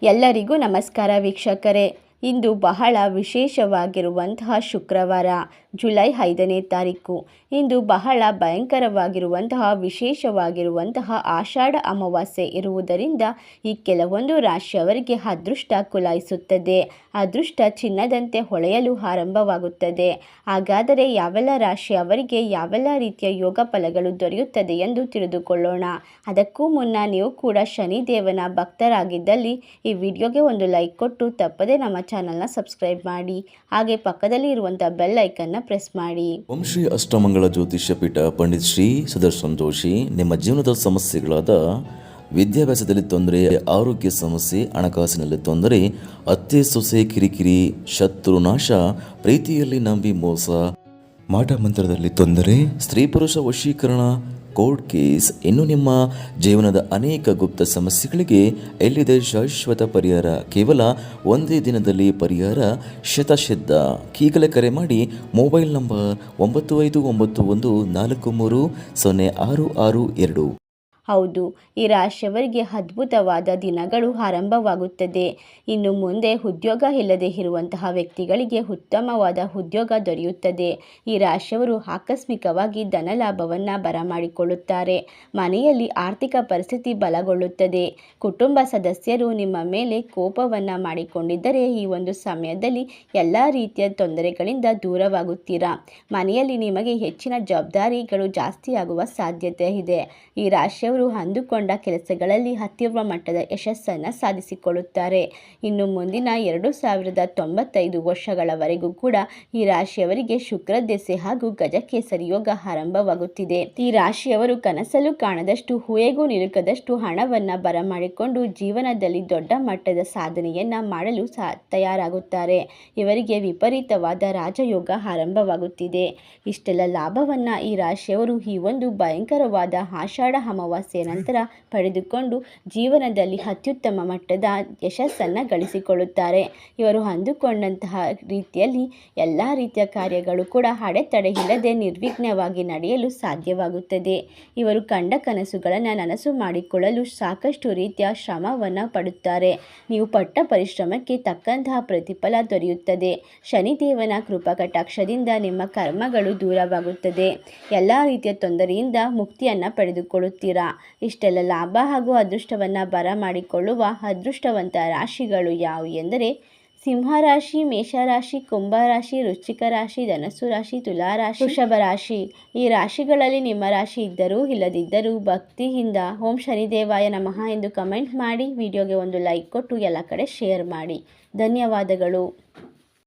ಎಲ್ಲರಿಗೂ ನಮಸ್ಕಾರ ವೀಕ್ಷಕರೇ. ಇಂದು ಬಹಳ ವಿಶೇಷವಾಗಿರುವಂತಹ ಶುಕ್ರವಾರ, ಜುಲೈ 5ನೇ ತಾರೀಕು. ಇಂದು ಬಹಳ ಭಯಂಕರವಾಗಿರುವಂತಹ ವಿಶೇಷವಾಗಿರುವಂತಹ ಆಷಾಢ ಅಮಾವಾಸ್ಯೆ ಇರುವುದರಿಂದ ಈ ಕೆಲವೊಂದು ರಾಶಿಯವರಿಗೆ ಅದೃಷ್ಟ ಕುಲಾಯಿಸುತ್ತದೆ. ಅದೃಷ್ಟ ಚಿನ್ನದಂತೆ ಹೊಳೆಯಲು ಆರಂಭವಾಗುತ್ತದೆ. ಹಾಗಾದರೆ ಯಾವೆಲ್ಲ ರಾಶಿಯವರಿಗೆ ಯಾವೆಲ್ಲ ರೀತಿಯ ಯೋಗ ಫಲಗಳು ದೊರೆಯುತ್ತದೆ ಎಂದು ತಿಳಿದುಕೊಳ್ಳೋಣ. ಅದಕ್ಕೂ ಮುನ್ನ ನೀವು ಕೂಡ ಶನಿದೇವನ ಭಕ್ತರಾಗಿದ್ದಲ್ಲಿ ಈ ವಿಡಿಯೋಗೆ ಒಂದು ಲೈಕ್ ಕೊಟ್ಟು ತಪ್ಪದೆ ನಮ್ಮ ಚಾನಲ್ನ ಸಬ್ಸ್ಕ್ರೈಬ್ ಮಾಡಿ. ಹಾಗೆ ಪಕ್ಕದಲ್ಲಿ ಇರುವಂಥ ಬೆಲ್ ಐಕನ್ನ ಪ್ರೆಸ್ ಮಾಡಿ. ಓಂ ಶ್ರೀ ಅಷ್ಟಮಂಗಳ ಜ್ಯೋತಿಷ್ಯ ಪೀಠ ಪಂಡಿತ್ ಶ್ರೀ ಸುದರ್ಶನ್ ಜೋಶಿ. ನಿಮ್ಮ ಜೀವನದ ಸಮಸ್ಯೆಗಳಾದ ವಿದ್ಯಾಭ್ಯಾಸದಲ್ಲಿ ತೊಂದರೆ, ಆರೋಗ್ಯ ಸಮಸ್ಯೆ, ಹಣಕಾಸಿನಲ್ಲಿ ತೊಂದರೆ, ಅತ್ತೆ ಸೊಸೆ ಕಿರಿಕಿರಿ, ಶತ್ರುನಾಶ, ಪ್ರೀತಿಯಲ್ಲಿ ನಂಬಿ ಮೋಸ, ಮಾಟ ಮಂತ್ರದಲ್ಲಿ ತೊಂದರೆ, ಸ್ತ್ರೀ ಪುರುಷ ವಶೀಕರಣ, ಕೋರ್ಟ್ ಕೇಸ್, ಇನ್ನು ನಿಮ್ಮ ಜೀವನದ ಅನೇಕ ಗುಪ್ತ ಸಮಸ್ಯೆಗಳಿಗೆ ಎಲ್ಲಿದೆ ಶಾಶ್ವತ ಪರಿಹಾರ. ಕೇವಲ ಒಂದೇ ದಿನದಲ್ಲಿ ಪರಿಹಾರ ಶತಸಿದ್ಧ. ಈಗಲೇ ಕರೆ ಮಾಡಿ. Mobile number 9591430662. ಹೌದು, ಈ ರಾಶಿಯವರಿಗೆ ಅದ್ಭುತವಾದ ದಿನಗಳು ಆರಂಭವಾಗುತ್ತದೆ. ಇನ್ನು ಮುಂದೆ ಉದ್ಯೋಗ ಇಲ್ಲದೆ ಇರುವಂತಹ ವ್ಯಕ್ತಿಗಳಿಗೆ ಉತ್ತಮವಾದ ಉದ್ಯೋಗ ದೊರೆಯುತ್ತದೆ. ಈ ರಾಶಿಯವರು ಆಕಸ್ಮಿಕವಾಗಿ ಧನಲಾಭವನ್ನು ಬರಮಾಡಿಕೊಳ್ಳುತ್ತಾರೆ. ಮನೆಯಲ್ಲಿ ಆರ್ಥಿಕ ಪರಿಸ್ಥಿತಿ ಬಲಗೊಳ್ಳುತ್ತದೆ. ಕುಟುಂಬ ಸದಸ್ಯರು ನಿಮ್ಮ ಮೇಲೆ ಕೋಪವನ್ನು ಮಾಡಿಕೊಂಡಿದ್ದರೆ ಈ ಒಂದು ಸಮಯದಲ್ಲಿ ಎಲ್ಲ ರೀತಿಯ ತೊಂದರೆಗಳಿಂದ ದೂರವಾಗುತ್ತೀರಾ. ಮನೆಯಲ್ಲಿ ನಿಮಗೆ ಹೆಚ್ಚಿನ ಜವಾಬ್ದಾರಿಗಳು ಜಾಸ್ತಿಯಾಗುವ ಸಾಧ್ಯತೆ ಇದೆ. ಈ ರಾಶಿಯವರು ಅಂದುಕೊಂಡ ಕೆಲಸಗಳಲ್ಲಿ ಅತೀವ್ರ ಮಟ್ಟದ ಯಶಸ್ಸನ್ನು ಸಾಧಿಸಿಕೊಳ್ಳುತ್ತಾರೆ. ಇನ್ನು ಮುಂದಿನ 2095 ವರ್ಷಗಳವರೆಗೂ ಕೂಡ ಈ ರಾಶಿಯವರಿಗೆ ಶುಕ್ರ ದೆಸೆ ಹಾಗೂ ಗಜಕೇಸರಿ ಯೋಗ ಆರಂಭವಾಗುತ್ತಿದೆ. ಈ ರಾಶಿಯವರು ಕನಸಲು ಕಾಣದಷ್ಟು, ಊಹೆಗೂ ನಿಲುಕದಷ್ಟು ಹಣವನ್ನು ಬರಮಾಡಿಕೊಂಡು ಜೀವನದಲ್ಲಿ ದೊಡ್ಡ ಮಟ್ಟದ ಸಾಧನೆಯನ್ನ ಮಾಡಲು ತಯಾರಾಗುತ್ತಾರೆ. ಇವರಿಗೆ ವಿಪರೀತವಾದ ರಾಜಯೋಗ ಆರಂಭವಾಗುತ್ತಿದೆ. ಇಷ್ಟೆಲ್ಲ ಲಾಭವನ್ನ ಈ ರಾಶಿಯವರು ಈ ಒಂದು ಭಯಂಕರವಾದ ಆಷಾಢ ಅಮಾವಾಸ್ಯೆ ನಂತರ ಪಡೆದುಕೊಂಡು ಜೀವನದಲ್ಲಿ ಅತ್ಯುತ್ತಮ ಮಟ್ಟದ ಯಶಸ್ಸನ್ನು ಗಳಿಸಿಕೊಳ್ಳುತ್ತಾರೆ. ಇವರು ಅಂದುಕೊಂಡಂತಹ ರೀತಿಯಲ್ಲಿ ಎಲ್ಲ ರೀತಿಯ ಕಾರ್ಯಗಳು ಕೂಡ ಅಡೆತಡೆ ಇಲ್ಲದೆ ನಿರ್ವಿಘ್ನವಾಗಿ ನಡೆಯಲು ಸಾಧ್ಯವಾಗುತ್ತದೆ. ಇವರು ಕಂಡ ಕನಸುಗಳನ್ನು ನನಸು ಮಾಡಿಕೊಳ್ಳಲು ಸಾಕಷ್ಟು ರೀತಿಯ ಶ್ರಮವನ್ನು ಪಡುತ್ತಾರೆ. ನೀವು ಪಟ್ಟ ಪರಿಶ್ರಮಕ್ಕೆ ತಕ್ಕಂತಹ ಪ್ರತಿಫಲ ದೊರೆಯುತ್ತದೆ. ಶನಿದೇವನ ಕೃಪಾಕಟಾಕ್ಷದಿಂದ ನಿಮ್ಮ ಕರ್ಮಗಳು ದೂರವಾಗುತ್ತದೆ. ಎಲ್ಲ ರೀತಿಯ ತೊಂದರೆಯಿಂದ ಮುಕ್ತಿಯನ್ನು ಪಡೆದುಕೊಳ್ಳುತ್ತೀರಾ. ಇಷ್ಟೆಲ್ಲ ಲಾಭ ಹಾಗೂ ಅದೃಷ್ಟವನ್ನು ಬರಮಾಡಿಕೊಳ್ಳುವ ಅದೃಷ್ಟವಂತ ರಾಶಿಗಳು ಯಾವುವು ಎಂದರೆ ಸಿಂಹರಾಶಿ, ಮೇಷರಾಶಿ, ಕುಂಭರಾಶಿ, ವೃಶ್ಚಿಕ ರಾಶಿ, ಧನಸ್ಸು ರಾಶಿ, ತುಲಾರಾಶಿ, ವೃಷಭ ರಾಶಿ. ಈ ರಾಶಿಗಳಲ್ಲಿ ನಿಮ್ಮ ರಾಶಿ ಇದ್ದರೂ ಇಲ್ಲದಿದ್ದರೂ ಭಕ್ತಿಯಿಂದ ಓಂ ಶನಿದೇವಾಯ ನಮಃ ಎಂದು ಕಮೆಂಟ್ ಮಾಡಿ. ವಿಡಿಯೋಗೆ ಒಂದು ಲೈಕ್ ಕೊಟ್ಟು ಎಲ್ಲ ಕಡೆ ಶೇರ್ ಮಾಡಿ. ಧನ್ಯವಾದಗಳು.